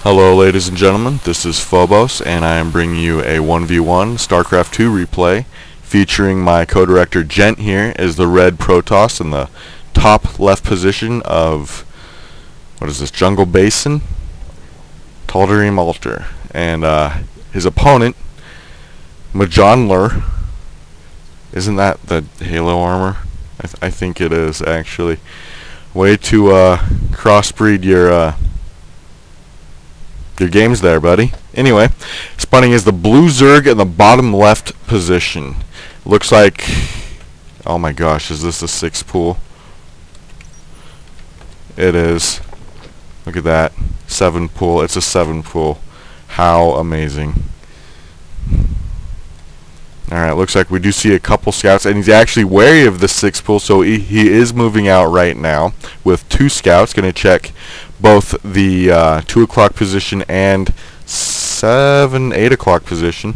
Hello ladies and gentlemen, this is Phobos and I am bringing you a 1v1 Starcraft 2 replay featuring my co-director Gent here as the red Protoss in the top left position of, what is this, Jungle Basin? Tal'Darim Altar. And his opponent, Mjonlir, isn't that the Halo armor? I think it is actually. Way to crossbreed your games there, buddy. Anyway, spawning is the blue Zerg in the bottom left position. Looks like, oh my gosh, is this a 6 pool? It is. Look at that. 7 pool. It's a 7 pool. How amazing. Alright, looks like we do see a couple scouts, and he's actually wary of the 6 pool, so he is moving out right now with 2 scouts. Going to check both the 2 o'clock position and 8 o'clock position.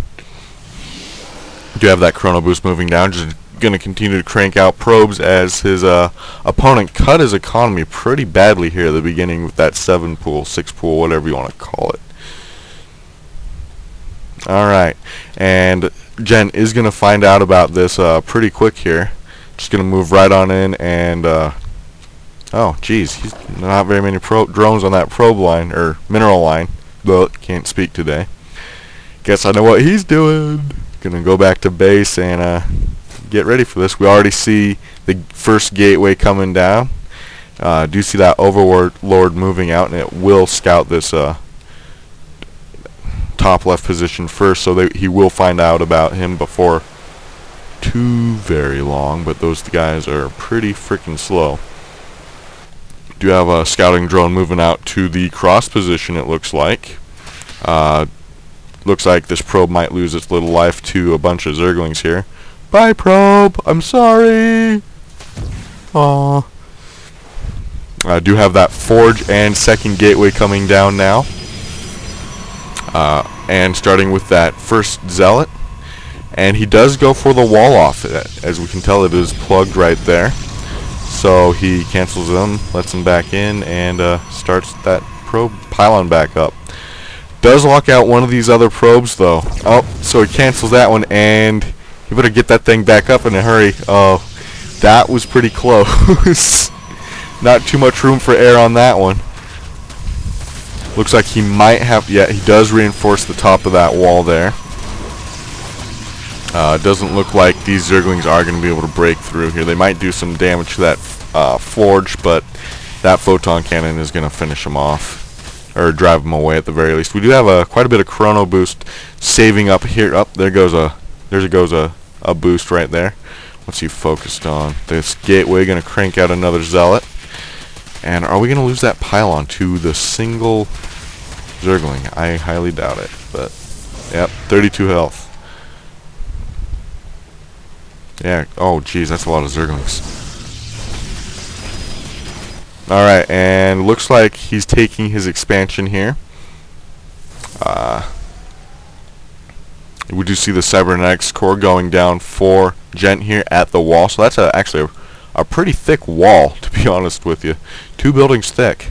Do have that chrono boost moving down. Just going to continue to crank out probes as his opponent cut his economy pretty badly here at the beginning with that 7 pool, 6 pool, whatever you want to call it. Alright, and Gent is going to find out about this pretty quick here. Just going to move right on in and oh geez, he's not very many drones on that probe line, or mineral line. But can't speak today. Guess I know what he's doing. Gonna go back to base and get ready for this. We already see the first gateway coming down. Do see that Overlord moving out, and it will scout this top left position first, so he will find out about him before too very long. But those guys are pretty freaking slow. Do have a scouting drone moving out to the cross position, it looks like. Looks like this probe might lose its little life to a bunch of Zerglings here. Bye, probe! I'm sorry! Aww. I do have that forge and second gateway coming down now. And starting with that first zealot. And he does go for the wall off. As we can tell, it is plugged right there. So he cancels them, lets them back in, and starts that probe pylon back up. Does lock out one of these other probes though. Oh, so he cancels that one, and you better get that thing back up in a hurry. Oh, that was pretty close. Not too much room for error on that one. Looks like he might have, yeah, he does reinforce the top of that wall there. Doesn't look like these Zerglings are going to be able to break through here. They might do some damage to that forge, but that photon cannon is going to finish them off, or drive them away at the very least. We do have quite a bit of chrono boost saving up here. Up there goes a boost right there. What's he focused on? This gateway going to crank out another zealot. And are we going to lose that pylon to the single Zergling? I highly doubt it. But yep, 32 health. Yeah, oh geez, that's a lot of Zerglings. Alright, and looks like he's taking his expansion here. We do see the cybernetics core going down for Gent here at the wall. So that's actually a pretty thick wall, to be honest with you. 2 buildings thick.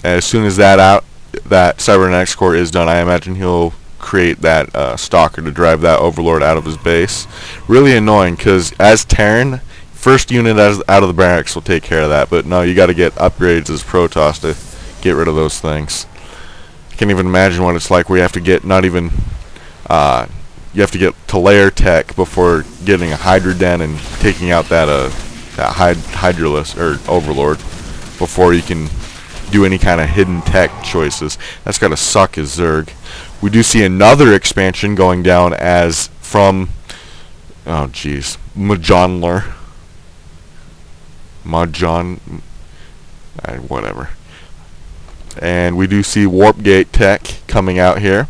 As soon as that cybernetics core is done, I imagine he'll create that stalker to drive that overlord out of his base. Really annoying, because as Terran, first unit out of the barracks will take care of that, but no, you got to get upgrades as Protoss to get rid of those things. I can't even imagine what it's like where you have to get not even you have to get to layer tech before getting a Hydra Den and taking out that Hydralus or Overlord before you can do any kind of hidden tech choices. That's gotta suck as Zerg. We do see another expansion going down as from, oh jeez, Mjonlir. Whatever. And we do see Warp Gate tech coming out here.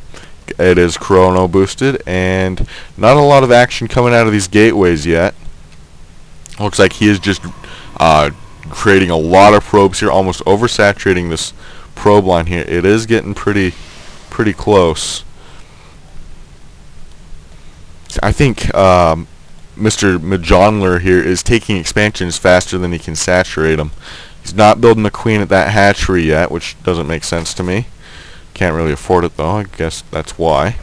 It is chrono boosted, and not a lot of action coming out of these gateways yet. Looks like he is just creating a lot of probes here, almost oversaturating this probe line here. It is getting pretty close. I think Mr. Mjonlir here is taking expansions faster than he can saturate them. He's not building a queen at that hatchery yet, which doesn't make sense to me. Can't really afford it though. I guess that's why.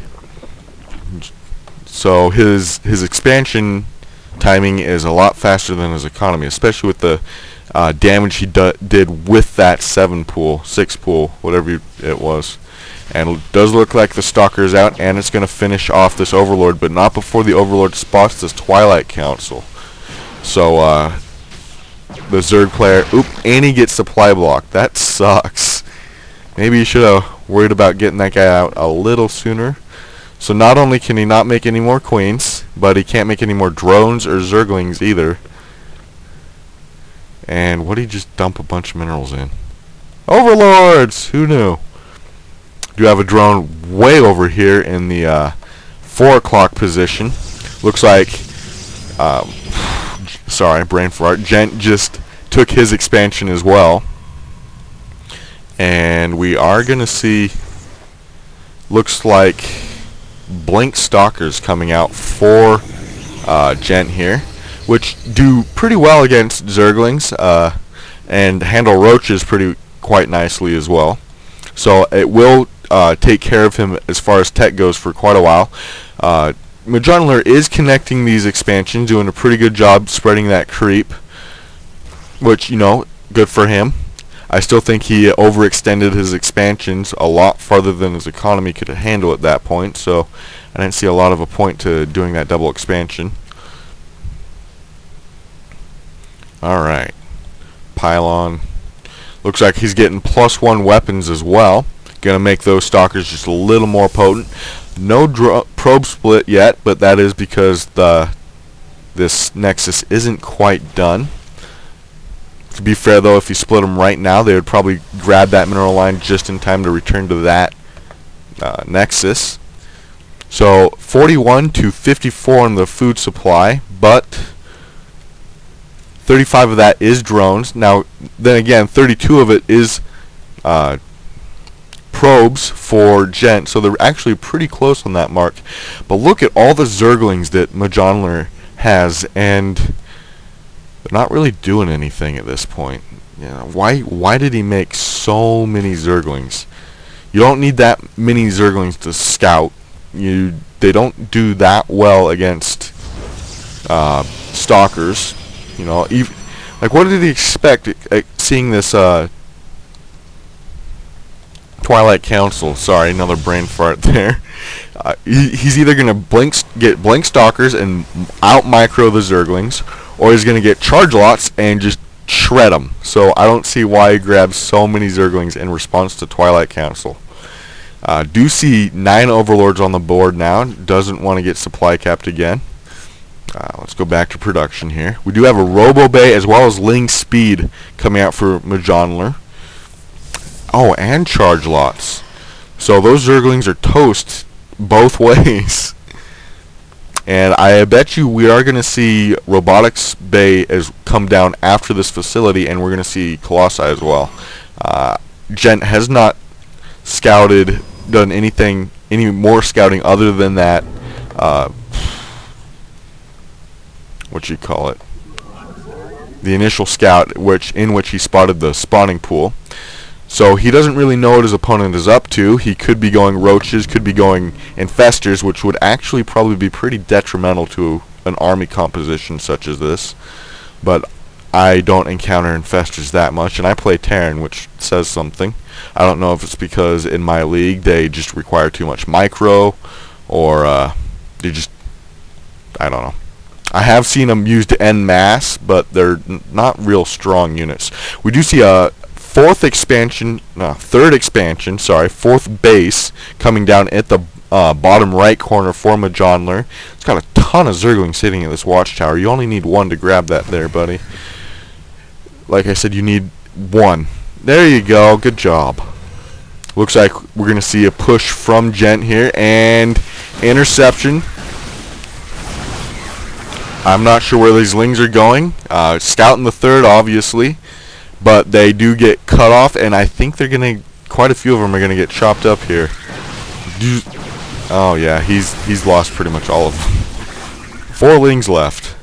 So his expansion timing is a lot faster than his economy, especially with the damage he did with that 6 pool, whatever it was. And it does look like the Stalker is out, and it's going to finish off this Overlord, but not before the Overlord spots this Twilight Council. So the Zerg player, and he gets supply block. That sucks. Maybe you should have worried about getting that guy out a little sooner. So not only can he not make any more queens, but he can't make any more drones or Zerglings either. And what did he just dump a bunch of minerals in? Overlords! Who knew? Do have a drone way over here in the 4 o'clock position. Looks like, sorry, brain fart. Gent just took his expansion as well. And we are going to see, looks like, Blink Stalkers coming out for Gent here, which do pretty well against Zerglings and handle roaches quite nicely as well. So it will take care of him as far as tech goes for quite a while. Mjonlir is connecting these expansions, doing a pretty good job spreading that creep, which, you know, good for him. I still think he overextended his expansions a lot farther than his economy could handle at that point, so I didn't see a lot of a point to doing that double expansion. Alright. Pylon. Looks like he's getting +1 weapons as well. Gonna make those Stalkers just a little more potent. No probe split yet, but that is because this Nexus isn't quite done. To be fair though, if you split them right now, they would probably grab that mineral line just in time to return to that Nexus. So 41 to 54 on the food supply, but 35 of that is drones. Now then again, 32 of it is probes for Gent, so they're actually pretty close on that mark. But look at all the Zerglings that Mjonlir has, and they're not really doing anything at this point. You know, why did he make so many Zerglings? You don't need that many Zerglings to scout. They don't do that well against Stalkers. You know, like what did he expect seeing this Twilight Council? Sorry, another brain fart there. He's either gonna get blink Stalkers and out micro the Zerglings, or he's gonna get charge lots and just shred them. So I don't see why he grabs so many Zerglings in response to Twilight Council. Do see 9 Overlords on the board now. Doesn't want to get supply capped again. Let's go back to production here. We do have a Robo Bay as well as Ling Speed coming out for Mjonlir. Oh, and charge lots. So those Zerglings are toast both ways. And I bet you we are going to see Robotics Bay come down after this facility, and we're going to see Colossi as well. Gent has not done any more scouting other than that, what you call it, the initial scout, in which he spotted the spawning pool. So he doesn't really know what his opponent is up to. He could be going roaches, could be going infestors, which would actually probably be pretty detrimental to an army composition such as this. But I don't encounter infestors that much, and I play Terran, which says something. I don't know if it's because in my league they just require too much micro, or they just, I don't know. I have seen them used en masse, but they're not real strong units. We do see a fourth base coming down at the bottom right corner for Mjonlir. It's got a ton of Zerglings sitting at this watchtower. You only need 1 to grab that there, buddy. Like I said, you need 1. There you go. Good job. Looks like we're going to see a push from Gent here, and interception. I'm not sure where these Lings are going. Scouting the 3rd, obviously. But they do get cut off, and I think they're going to, quite a few of them are going to get chopped up here. Oh yeah, he's lost pretty much all of them. 4 Lings left.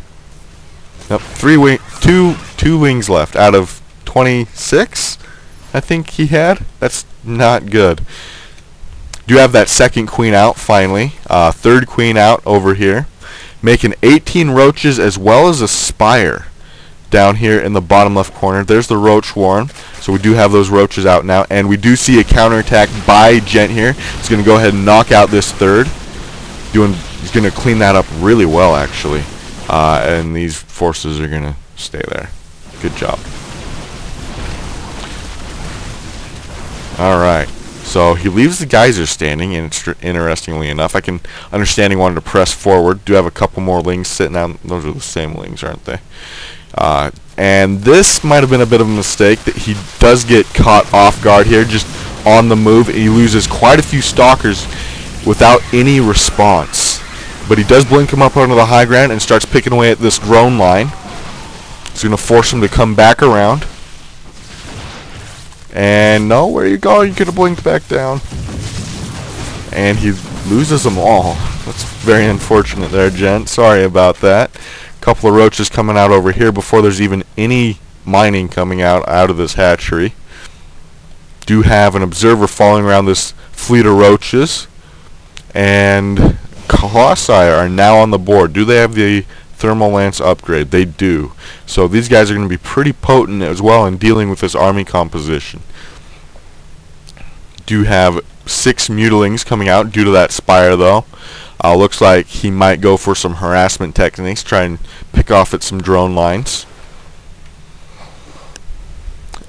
Yep, 2 wings left out of 26, I think he had. That's not good. Do have that second queen out finally. Third queen out over here. Making 18 roaches as well as a spire down here in the bottom left corner. There's the roach warren. So we do have those roaches out now. And we do see a counterattack by Gent here. He's going to go ahead and knock out this third. He's going to clean that up really well, actually. And these forces are going to stay there. Good job. Alright. So he leaves the geyser standing, and interestingly enough, I can understand he wanted to press forward. Do have a couple more lings sitting out. Those are the same lings, aren't they? And this might have been a bit of a mistake, that he does get caught off guard here, just on the move. He loses quite a few stalkers without any response. But he does blink him up onto the high ground and starts picking away at this drone line. It's going to force him to come back around. And no, where you go? You could have blinked back down. And he loses them all. That's very unfortunate there, Gent. Sorry about that. Couple of roaches coming out over here before there's even any mining coming out of this hatchery. Do have an observer following around this fleet of roaches. And Colossi are now on the board. Do they have the thermal lance upgrade? They do. So these guys are going to be pretty potent as well in dealing with this army composition. Do have 6 mutilings coming out due to that spire though. Looks like he might go for some harassment techniques, try and pick off at some drone lines.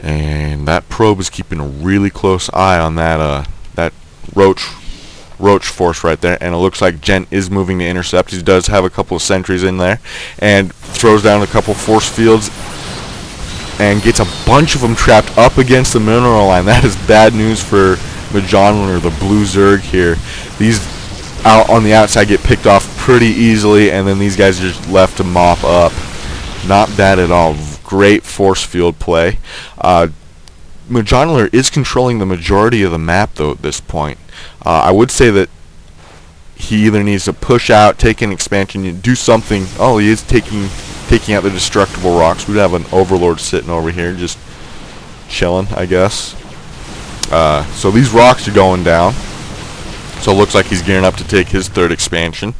And that probe is keeping a really close eye on that that roach force right there, and it looks like Gent is moving to intercept. He does have a couple of sentries in there, and throws down a couple force fields, and gets a bunch of them trapped up against the mineral line. That is bad news for Mjonlir, the blue Zerg here. These out on the outside get picked off pretty easily, and then these guys are just left to mop up. Not bad at all. Great force field play. Mjonlir is controlling the majority of the map though at this point. I would say that he either needs to push out, take an expansion, do something. Oh, he is taking out the destructible rocks. We have an overlord sitting over here just chilling, I guess. So these rocks are going down. So it looks like he's gearing up to take his third expansion,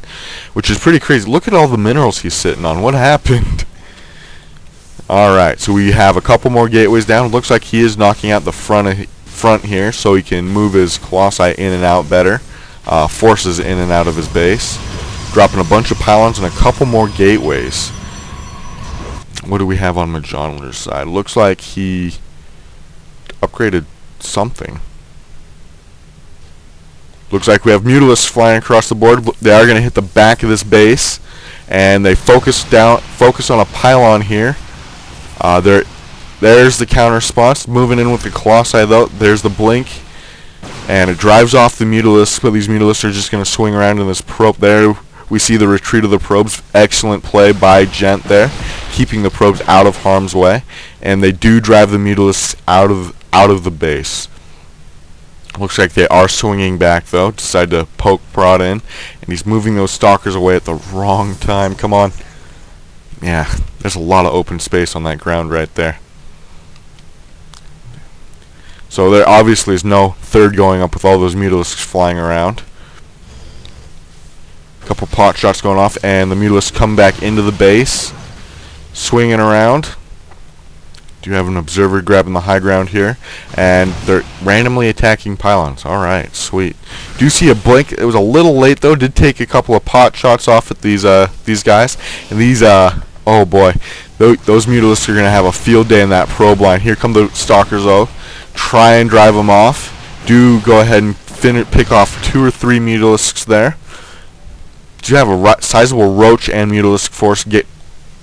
which is pretty crazy. Look at all the minerals he's sitting on. What happened? Alright, so we have a couple more gateways down. It looks like he is knocking out the front here so he can move his Colossi in and out better. Forces in and out of his base. Dropping a bunch of pylons and a couple more gateways. What do we have on Mjonlir's side? Looks like he upgraded something. Looks like we have Mutilisks flying across the board. They are going to hit the back of this base, and they focus on a pylon here. There's the counter response. Moving in with the Colossi though. There's the blink, and it drives off the Mutilisks, but these Mutilisks are just going to swing around in this probe. There we see the retreat of the probes. Excellent play by Gent there, keeping the probes out of harm's way, and they do drive the Mutilisks out of the base. Looks like they are swinging back though. Decide to poke prod in, and he's moving those stalkers away at the wrong time. Come on. Yeah, there's a lot of open space on that ground right there. So there obviously is no third going up with all those Mutilisks flying around. A couple pot shots going off, and the Mutilisks come back into the base, swinging around. Do have an observer grabbing the high ground here, and they're randomly attacking pylons. Alright, sweet. Do see a blink. It was a little late though. Did take a couple of pot shots off at these guys, and these oh boy, those Mutilisks are gonna have a field day in that probe line. Here come the stalkers though. Try and drive them off. Do go ahead and pick off 2 or 3 Mutilisks there. Do have a sizable roach and Mutilisk force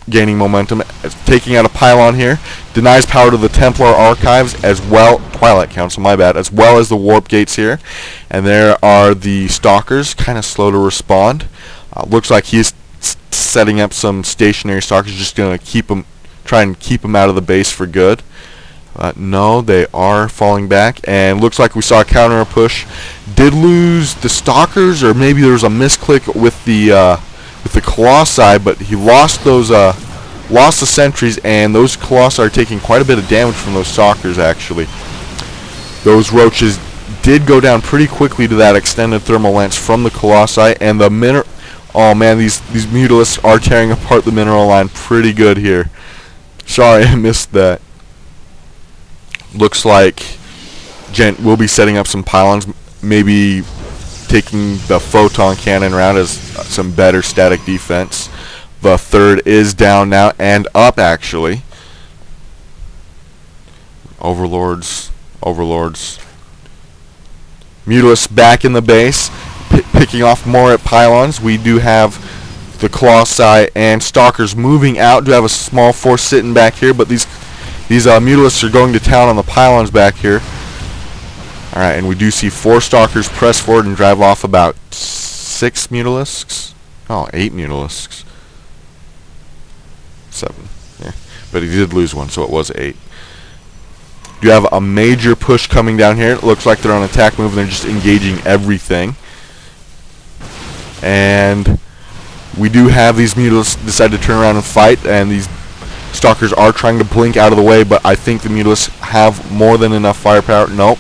gaining momentum. It's taking out a pylon here. Denies power to the Templar archives as well. Twilight Council, my bad. As well as the warp gates here. And there are the stalkers, kind of slow to respond. Looks like he's setting up some stationary stalkers, just going to try and keep them out of the base for good. No, they are falling back, and looks like we saw a counter push. Did lose the stalkers, or maybe there was a misclick with the Colossi, but he lost those lost the sentries, and those Colossi are taking quite a bit of damage from those Stalkers, actually. Those Roaches did go down pretty quickly to that extended thermal lance from the Colossi, and the oh man, these Mutalisks are tearing apart the mineral line pretty good here. Sorry, I missed that. Looks like Gent will be setting up some pylons, maybe taking the photon cannon round as some better static defense. The third is down now and up, actually. Overlords. Mutalisks back in the base, picking off more at pylons. We do have the Colossi and Stalkers moving out. Do have a small force sitting back here, but these Mutalisks are going to town on the pylons back here. Alright, and we do see 4 Stalkers press forward and drive off about 6 Mutalisks. Oh, 8 Mutalisks. 7. Yeah. But he did lose one, so it was 8. You have a major push coming down here. It looks like they're on attack move and they're just engaging everything. And we do have these Mutalisks decide to turn around and fight, and these Stalkers are trying to blink out of the way, but I think the Mutalisks have more than enough firepower. Nope.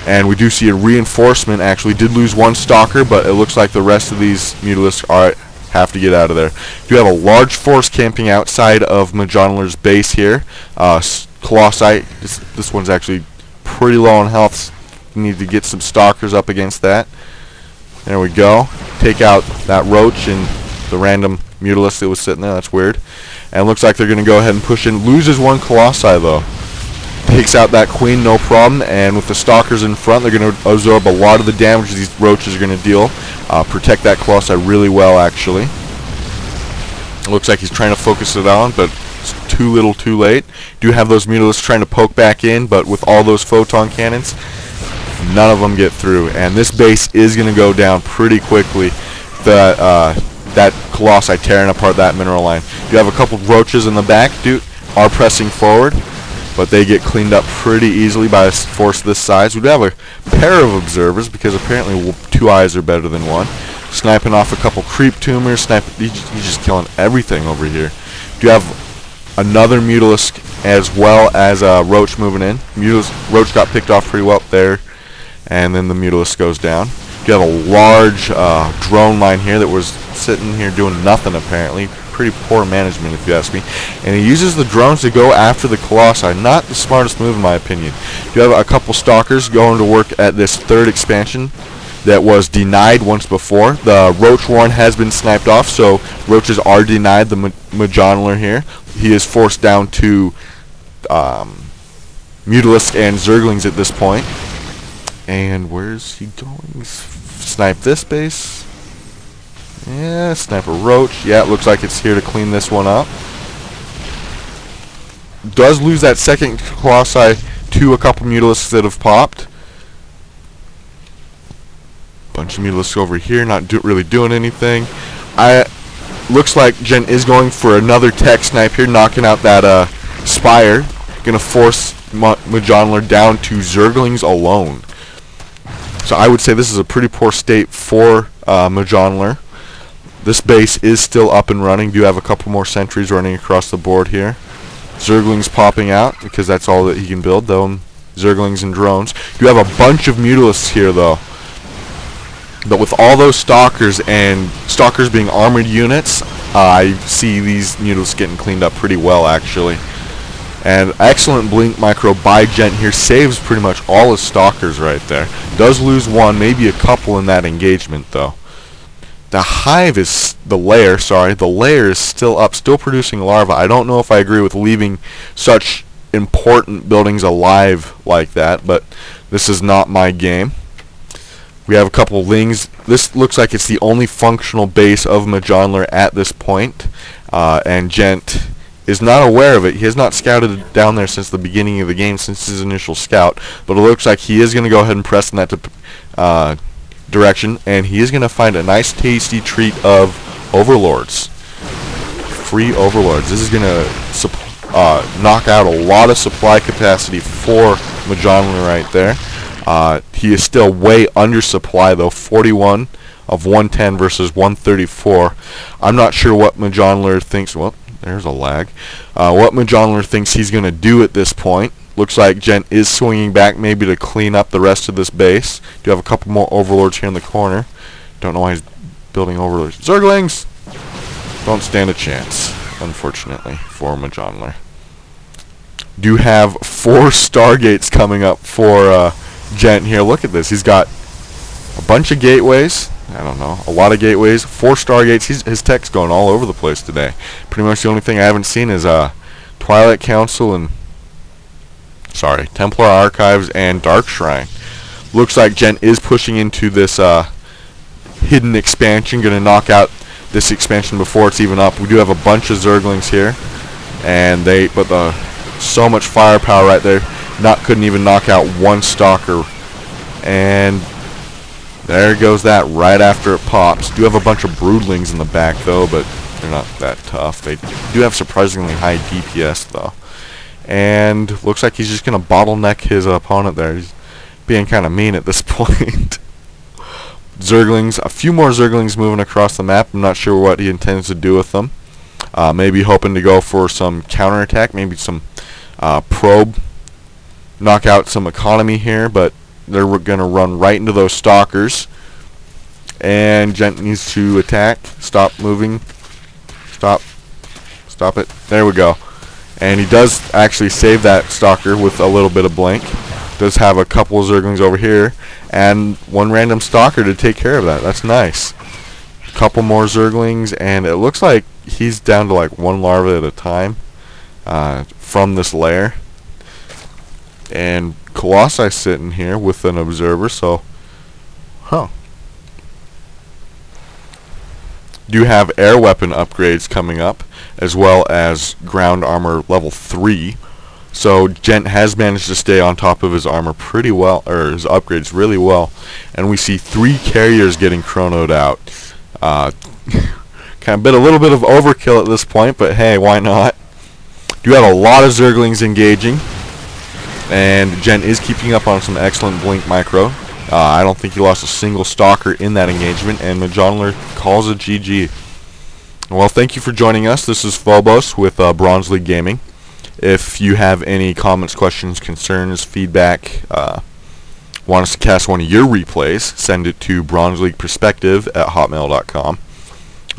And we do see a reinforcement. Actually did lose 1 Stalker, but it looks like the rest of these Mutalisks have to get out of there. You have a large force camping outside of Mjonlir's base here. Colossi, this one's actually pretty low on health. You need to get some Stalkers up against that. There we go. Take out that Roach and the random Mutalisk that was sitting there. That's weird. And it looks like they're going to go ahead and push in. Loses 1 Colossi though. Takes out that Queen, no problem. And with the Stalkers in front, they're going to absorb a lot of the damage these Roaches are going to deal. Protect that Colossi really well, actually. Looks like he's trying to focus it on, but it's too little too late. Do have those Mutalisks trying to poke back in, but with all those photon cannons, none of them get through. And this base is going to go down pretty quickly. That Colossi tearing apart that mineral line. You have a couple Roaches in the back, are pressing forward, but they get cleaned up pretty easily by a force this size. We do have a pair of observers, because apparently 2 eyes are better than 1. Sniping off a couple creep tumors. He's just killing everything over here. Do you have another Mutalisk as well as a Roach moving in? Roach got picked off pretty well there, and then the Mutalisk goes down. You have a large drone line here that was sitting here doing nothing apparently. Pretty poor management if you ask me. And he uses the drones to go after the Colossi. Not the smartest move in my opinion. You have a couple Stalkers going to work at this 3rd expansion that was denied once before. The Roach Warren has been sniped off, so Roaches are denied the Mjonlir here. He is forced down to Mutalisks and Zerglings at this point. And where's he going? Snipe this base. Yeah, snipe a Roach. Yeah, it looks like it's here to clean this one up. Does lose that 2nd Colossi to a couple Mutalisks that have popped. Bunch of Mutalisks over here, not really doing anything. Looks like Gent is going for another tech snipe here, knocking out that Spire. Gonna force Mjonlir down to Zerglings alone. So I would say this is a pretty poor state for Mjonlir. This base is still up and running. Do have a couple more sentries running across the board here. Zerglings popping out because that's all that he can build, though. Zerglings and drones. Do have a bunch of Mutalisks here, though. But with all those Stalkers and Stalkers being armored units, I see these Mutalisks getting cleaned up pretty well, actually. And excellent blink micro by Gent here. Saves pretty much all his Stalkers right there. Does lose 1, maybe a couple in that engagement, though. The hive is the lair is still up, still producing larvae. I don't know if I agree with leaving such important buildings alive like that, but this is not my game. We have a couple of Lings. This looks like it's the only functional base of Mjonlir at this point, and Gent is not aware of it. He has not scouted down there since the beginning of the game, since his initial scout, but it looks like he is going to go ahead and press in that direction, and he is going to find a nice tasty treat of Overlords. Free Overlords. This is going to knock out a lot of supply capacity for Mjonlir right there. He is still way under supply though, 41 of 110 versus 134. I'm not sure what Mjonlir thinks. Well, There's a lag. What Mjonlir thinks he's going to do at this point. Looks like Gent is swinging back maybe to clean up the rest of this base. Do have a couple more overlords here in the corner. Don't know why he's building overlords. Zerglings don't stand a chance, unfortunately, for Mjonlir. Do have 4 Stargates coming up for Gent here. Look at this. He's got a bunch of gateways. I don't know, a lot of gateways, 4 Stargates. His tech's going all over the place today. Pretty much the only thing I haven't seen is Twilight Council and Templar Archives and Dark Shrine. Looks like Gent is pushing into this hidden expansion, going to knock out this expansion before it's even up. We do have a bunch of Zerglings here, and so much firepower right there. Couldn't even knock out 1 Stalker, and there goes that right after it pops. Do have a bunch of Broodlings in the back though, but they're not that tough. They do have surprisingly high DPS though. And looks like he's just going to bottleneck his opponent there. He's being kind of mean at this point. Zerglings, a few more Zerglings moving across the map. I'm not sure what he intends to do with them. Maybe hoping to go for some counterattack, maybe some probe, knock out some economy here, but they're going to run right into those Stalkers. And Gent needs to attack. Stop moving. Stop it. There we go. And he does actually save that Stalker with a little bit of blink. Does have a couple of Zerglings over here. And 1 random Stalker to take care of that. That's nice. A couple more Zerglings. And it looks like he's down to like 1 larva at a time from this lair. And Colossi sitting here with an observer, so do have air weapon upgrades coming up, as well as ground armor level 3. So Gent has managed to stay on top of his armor pretty well, or his upgrades really well. And we see 3 carriers getting chronoed out. Kind of been a little bit of overkill at this point, but hey, why not? Do have a lot of Zerglings engaging. And Gent is keeping up on some excellent blink micro. I don't think he lost a single Stalker in that engagement, and Mjonlir calls it GG. Well, thank you for joining us. This is Phobos with BronzeLeagueGaming. If you have any comments, questions, concerns, feedback, want us to cast one of your replays, send it to BronzeLeaguePerspective@hotmail.com.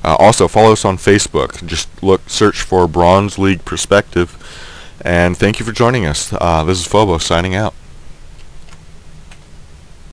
Also, follow us on Facebook. Just search for BronzeLeaguePerspective. And thank you for joining us. This is Phobos signing out.